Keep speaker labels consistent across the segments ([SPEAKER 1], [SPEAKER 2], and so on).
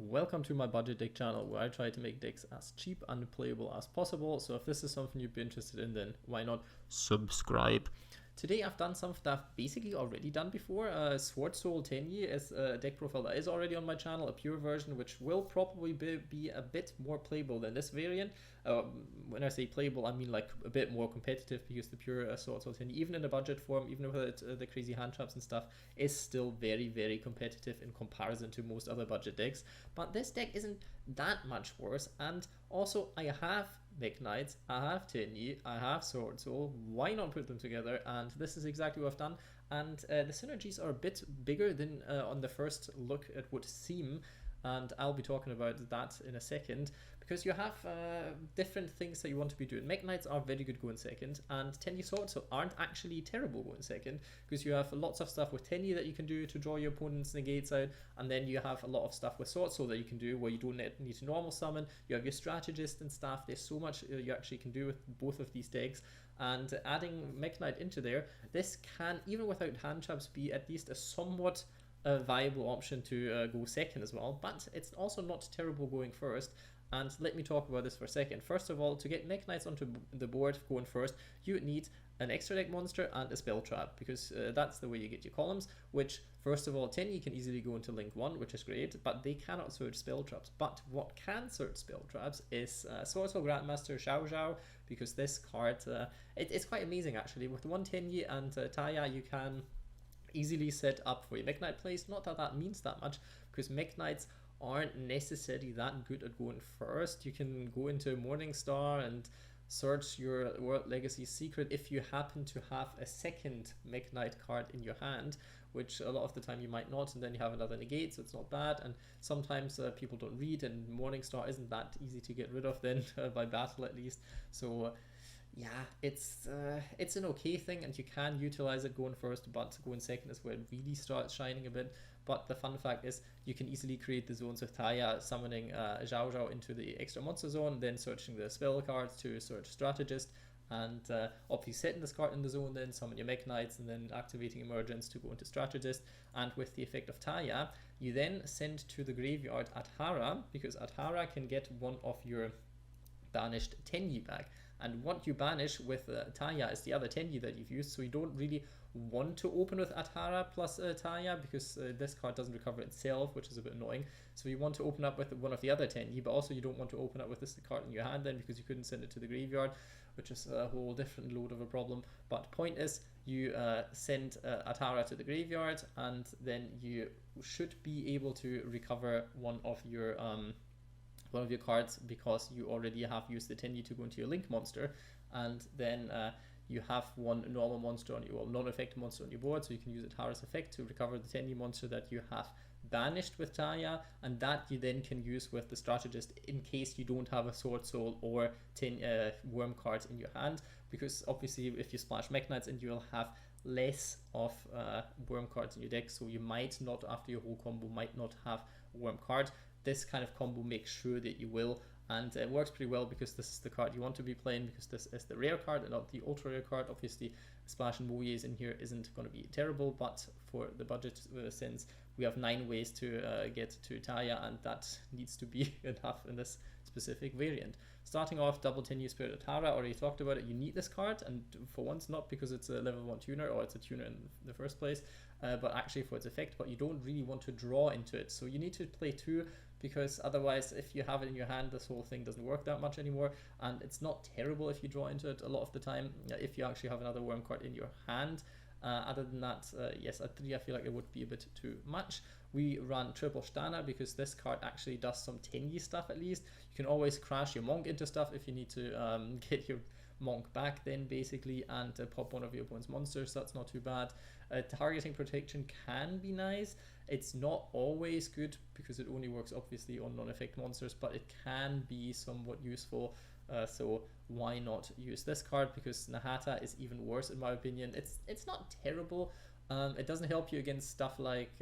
[SPEAKER 1] Welcome to my budget deck channel where I try to make decks as cheap and playable as possible. So if this is something you'd be interested in, then why not subscribe? Today I've done something that I've basically already done before. Swordsoul Tenyi is a deck profile that is already on my channel, a pure version, which will probably be a bit more playable than this variant. When I say playable, I mean like a bit more competitive, because the pure Swordsoul Tenyi, even in the budget form, even with the crazy hand traps and stuff, is still very, very competitive in comparison to most other budget decks. But this deck isn't that much worse, and also I have Mekk-Knight, I have Tenyi, I have Swordsoul. Why not put them together? And this is exactly what I've done. And the synergies are a bit bigger than on the first look it would seem. And I'll be talking about that in a second, because you have different things that you want to be doing. Mekk-Knights are very good going second, and Tenyi Swordsoul aren't actually terrible going second, because you have lots of stuff with Tenyi that you can do to draw your opponent's negates out, and then you have a lot of stuff with Swordsoul that you can do where you don't need to normal summon. You have your strategist and stuff. There's so much you actually can do with both of these decks, and adding Mekk-Knight into there, this can, even without hand traps, be at least a somewhat a viable option to go second as well, but it's also not terrible going first. And let me talk about this for a second. First of all, to get Mekk-Knights onto the board going first, you need an extra deck monster and a spell trap, because that's the way you get your columns, which first of all, Tenyi can easily go into link 1, which is great, but they cannot search spell traps. But what can search spell traps is Swordsoul Grandmaster Yugioh, because this card, it's quite amazing actually. With one Tenyi and Taya, you can easily set up for your Mekk-Knight plays. Not that that means that much, because Mekk-Knights aren't necessarily that good at going first. You can go into Morningstar and search your World Legacy Secret if you happen to have a second Mekk-Knight card in your hand, which a lot of the time you might not, and then you have another negate, so it's not bad. And sometimes people don't read, and Morningstar isn't that easy to get rid of then by battle at least. So yeah, it's an okay thing, and you can utilize it going first, but going second is where it really starts shining a bit. But the fun fact is, you can easily create the zones with Taya, summoning Yugioh into the extra monster zone, then searching the spell cards to search strategist, and obviously setting this card in the zone, then summon your Mekk-Knights, and then activating emergence to go into strategist. And with the effect of Taya, you then send to the graveyard Adhara, because Adhara can get one of your banished Tenyi back. And what you banish with Taya is the other Tenyi that you've used, so you don't really want to open with Adhara plus Taya, because this card doesn't recover itself, which is a bit annoying. So you want to open up with one of the other Tenyi, but also you don't want to open up with this card in your hand then, because you couldn't send it to the graveyard, which is a whole different load of a problem. But point is, you send Adhara to the graveyard, and then you should be able to recover one of your cards, because you already have used the Tenyi to go into your link monster, and then you have one normal monster on your non-effect monster on your board, so you can use Adhara's effect to recover the Tenyi monster that you have banished with Taya, and that you then can use with the strategist in case you don't have a Swordsoul or worm cards in your hand, because obviously if you splash Mekk-Knights, and you'll have less of worm cards in your deck, so you might not, after your whole combo, might not have a worm card. This kind of combo makes sure that you will, and it works pretty well, because this is the card you want to be playing, because this is the rare card and not the ultra rare card. Obviously Splash and Woye's in here isn't going to be terrible, but for the budget sense, we have 9 ways to get to Taya, and that needs to be enough in this specific variant. Starting off, double Tenyi Spirit Adhara, already talked about it. You need this card, and for once, not because it's a level 1 tuner, or it's a tuner in the first place, but actually for its effect. But you don't really want to draw into it, so you need to play 2, because otherwise, if you have it in your hand, this whole thing doesn't work that much anymore. And it's not terrible if you draw into it a lot of the time, if you actually have another worm card in your hand. Other than that, yes, at 3 I feel like it would be a bit too much. We run triple Stana, because this card actually does some Tenyi stuff at least. You can always crash your Monk into stuff if you need to get your Monk back then, basically, and pop one of your opponent's monsters. That's not too bad. Targeting protection can be nice. It's not always good, because it only works obviously on non-effect monsters, but it can be somewhat useful. So why not use this card? Because Nahata is even worse in my opinion. It's not terrible. It doesn't help you against stuff like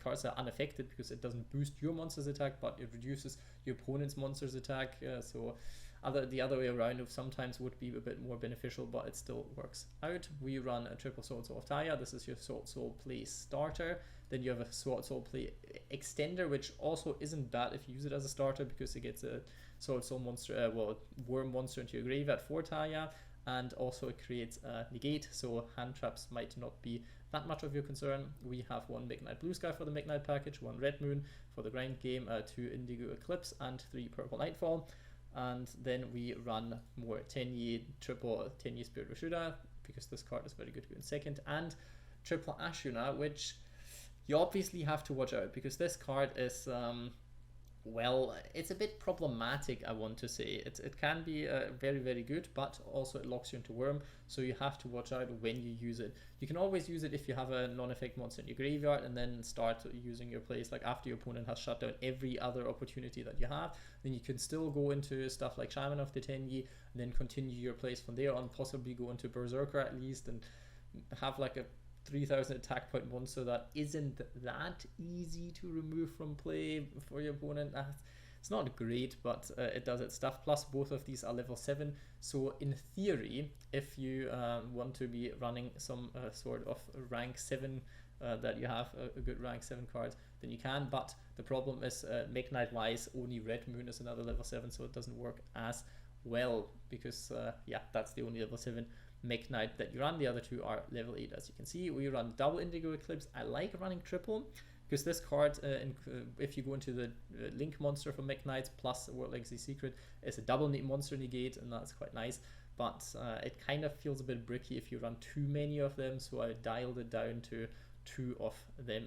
[SPEAKER 1] cards that are unaffected, because it doesn't boost your monster's attack, but it reduces your opponent's monster's attack. So The other way around of sometimes would be a bit more beneficial, but it still works out. We run a triple Swordsoul of Taya. This is your Swordsoul play starter. Then you have a Swordsoul play extender, which also isn't bad if you use it as a starter, because it gets a Swordsoul monster, worm monster into your grave at 4 Taya, and also it creates a negate, so hand traps might not be that much of your concern. We have 1 Mekk-Knight Blue Sky for the Mekk-Knight package, 1 Red Moon for the grind game, 2 Indigo Eclipse, and 3 Purple Nightfall. And then we run more Tenyi, triple Tenyi Spirit Rashuda, because this card is very good to go in second, and triple Ashuna, which you obviously have to watch out, because this card is well, it's a bit problematic, I want to say. It can be very, very good, but also it locks you into Worm, so you have to watch out when you use it. You can always use it if you have a non-effect monster in your graveyard, and then start using your plays, like after your opponent has shut down every other opportunity that you have. Then you can still go into stuff like Shaman of the Tenyi, and then continue your plays from there on, possibly go into Berserker at least, and have like a 3000 attack point monster that isn't that easy to remove from play for your opponent. It's not great, but it does its stuff. Plus both of these are level 7, so in theory, if you want to be running some sort of rank 7 that you have a good rank 7 card, then you can. But the problem is Mekk-Knight wise, only Red Moon is another level 7, so it doesn't work as well, because yeah, that's the only level 7 Mekk-Knight that you run. The other two are level 8, as you can see. We run double Indigo Eclipse. I like running triple, because this card, if you go into the Link monster for Mekk-Knights plus World Legacy Secret, is a double monster negate, and that's quite nice. But it kind of feels a bit bricky if you run too many of them, so I dialed it down to 2 of them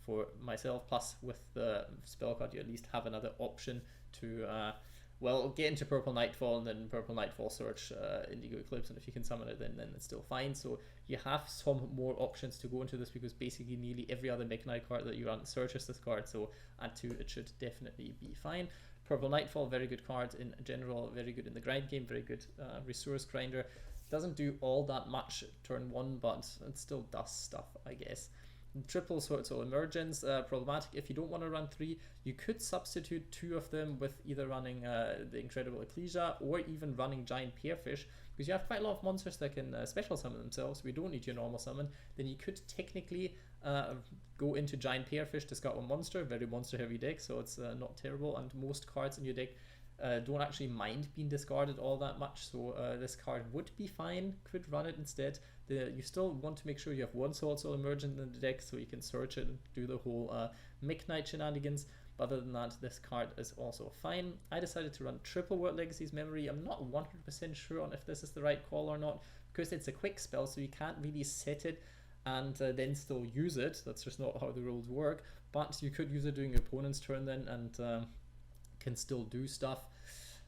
[SPEAKER 1] for myself. Plus with the spell card, you at least have another option to well, get into Purple Nightfall, and then Purple Nightfall search Indigo Eclipse, and if you can summon it, then it's still fine. So you have some more options to go into this, because basically nearly every other Mekk-Knight card that you run searches this card, so add 2, it should definitely be fine. Purple Nightfall, very good card in general, very good in the grind game, very good resource grinder. Doesn't do all that much turn 1, but it still does stuff, I guess. Triple Swordsoul Emergence, problematic if you don't want to run 3. You could substitute 2 of them with either running the Incredible Ecclesia, or even running Giant Pearfish, because you have quite a lot of monsters that can special summon themselves. We don't need your normal summon. Then you could technically go into Giant Pearfish, discard 1 monster, very monster heavy deck, so it's not terrible, and most cards in your deck don't actually mind being discarded all that much, so this card would be fine. Could run it instead. You still want to make sure you have 1 Swordsoul Emergent in the deck, so you can search it and do the whole Mekk-Knight shenanigans. But other than that, this card is also fine. I decided to run triple World Legacy's Memory. I'm not 100% sure on if this is the right call or not, because it's a quick spell, so you can't really set it and then still use it. That's just not how the rules work. But you could use it during your opponent's turn then, and can still do stuff.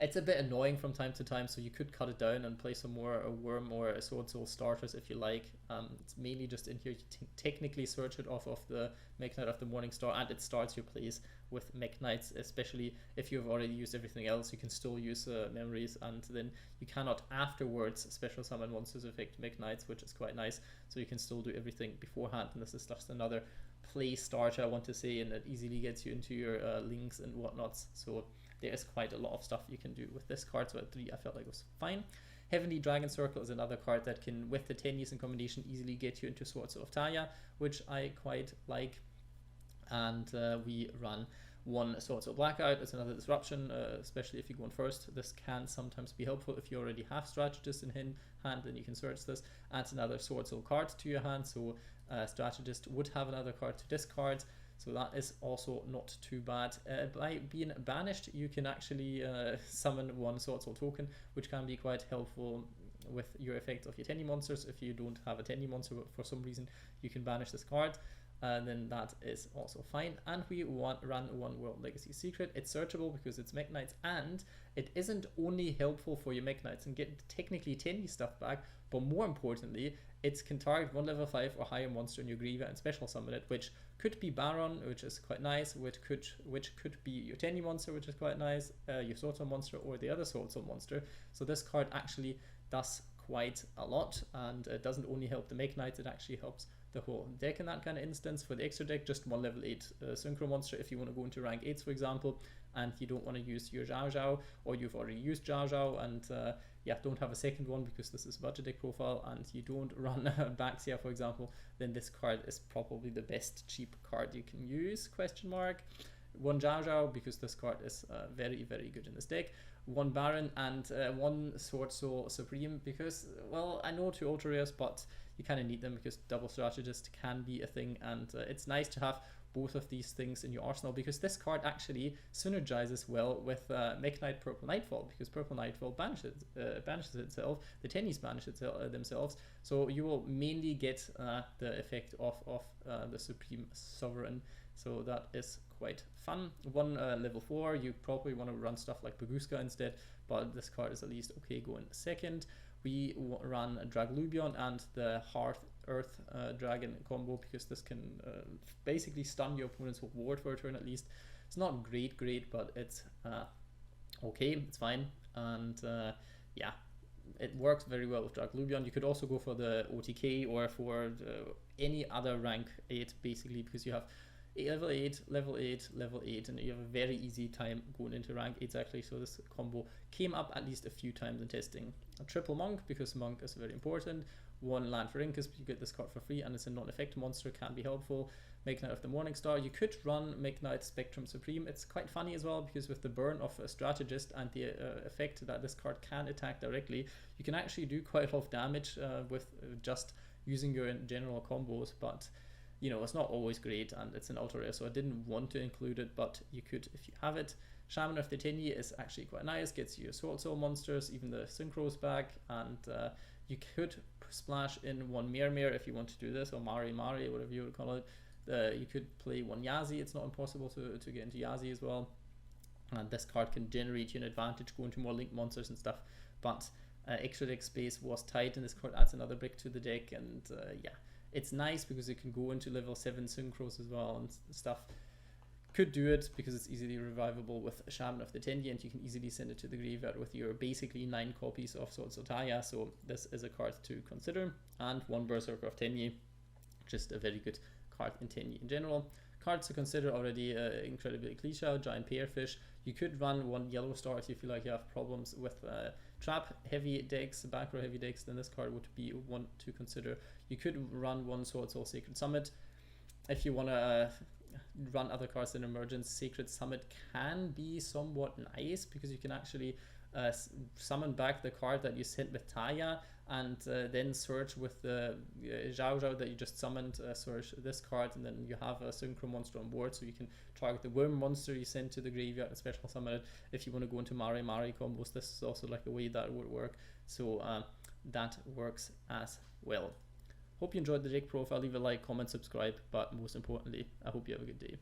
[SPEAKER 1] It's a bit annoying from time to time, so you could cut it down and play some more Worm or Swordsoul starters if you like. It's mainly just in here you technically search it off of the Mekk-Knight of the Morning Star, and it starts your plays with Mekk-Knights, especially if you've already used everything else. You can still use memories, and then you cannot afterwards special summon monsters affect Mekk-Knights, which is quite nice, so you can still do everything beforehand, and this is just another play starter, I want to say, and it easily gets you into your links and whatnots. So there is quite a lot of stuff you can do with this card, so at 3 I felt like it was fine. Heavenly Dragon Circle is another card that can, with the Tenyis in combination, easily get you into Swordsoul of Taya, which I quite like. And we run 1 Swordsoul Blackout. It's another disruption, especially if you go on first. This can sometimes be helpful if you already have Strategist in hand, then you can search this. Adds another Swordsoul card to your hand, so Strategist would have another card to discard. So that is also not too bad. By being banished, you can actually summon 1 Swordsoul token, which can be quite helpful with your effects of your Tenyi monsters. If you don't have a Tenyi monster, but for some reason you can banish this card, then that is also fine. And we run 1 World Legacy Secret. It's searchable because it's Mekk-Knights, and it isn't only helpful for your Mekk-Knights and get technically Tenyi stuff back, but more importantly, it can target 1 level 5 or higher monster in your graveyard and special summon it, which could be Baron, which is quite nice, which could be your Tenyi monster, which is quite nice, your Swordsoul monster, or the other Swordsoul monster. So this card actually does quite a lot, and it doesn't only help the Mekk-Knights, it actually helps the whole deck in that kind of instance. For the extra deck, just one level 8 synchro monster if you want to go into rank 8s, for example, and you don't want to use your Yugioh, or you've already used Yugioh and yeah, don't have a second one because this is a budget deck profile, and you don't run Baxia, for example, then this card is probably the best cheap card you can use, question mark. One Yugioh, because this card is very, very good in this deck. One Baron, and one Swordsoul Supreme, because, well, I know 2 ultra rares, but you kind of need them because double strategist can be a thing, and it's nice to have both of these things in your arsenal, because this card actually synergizes well with Mekk-Knight Purple Nightfall, because Purple Nightfall banishes itself, the Tenyis banish themselves, so you will mainly get the effect of the Supreme Sovereign, so that is quite fun. One level 4, you probably want to run stuff like Baguska instead, but this card is at least okay going second. We run Draglubion and the Hearth Earth Dragon combo, because this can basically stun your opponent's ward for a turn at least. It's not great, but it's okay, it's fine, and yeah, it works very well with Draglubion. You could also go for the OTK or for any other rank 8 basically, because you have level 8, level 8, level 8, and you have a very easy time going into rank 8 actually, so this combo came up at least a few times in testing. A triple Monk, because Monk is very important. One Land for Incus, you get this card for free, and it's a non-effect monster, can be helpful. Mekk-Knight of the Morningstar, you could run Mekk-Knight Spectrum Supreme. It's quite funny as well, because with the burn of a strategist and the effect that this card can attack directly, you can actually do quite a lot of damage with just using your general combos, but you know, it's not always great, and it's an ultra rare, so I didn't want to include it, but you could if you have it. Shaman of the Tenyi is actually quite nice, gets you Swordsoul monsters, even the Synchros back, and you could splash in one Mirror if you want to do this, or Mari, whatever you would call it. You could play one Yazi, it's not impossible to get into Yazi as well, and this card can generate you an advantage, go into more linked monsters and stuff, but extra deck space was tight, and this card adds another brick to the deck, and yeah, it's nice because it can go into level 7 synchros as well and stuff. Could do it because it's easily revivable with Shaman of the Tenyi, and you can easily send it to the graveyard with your basically 9 copies of Swordsoul Taya, so this is a card to consider. And one Berserker of Tenyi, just a very good card in Tenyi in general. Cards to consider already incredibly cliche, Giant Pearfish. You could run one Yellow Star if you feel like you have problems with trap heavy decks, back row heavy decks, then this card would be one to consider. You could run one Swordsoul Sacred Summit. If you want to run other cards in Emergence, Sacred Summit can be somewhat nice because you can actually summon back the card that you sent with Taya, and then search with the Yugioh that you just summoned, search this card, and then you have a synchro monster on board, so you can target the worm monster you sent to the graveyard and special summon it. If you want to go into Mari combos, this is also like a way that would work, so that works as well. Hope you enjoyed the deck profile. Leave a like, comment, subscribe, but most importantly, I hope you have a good day.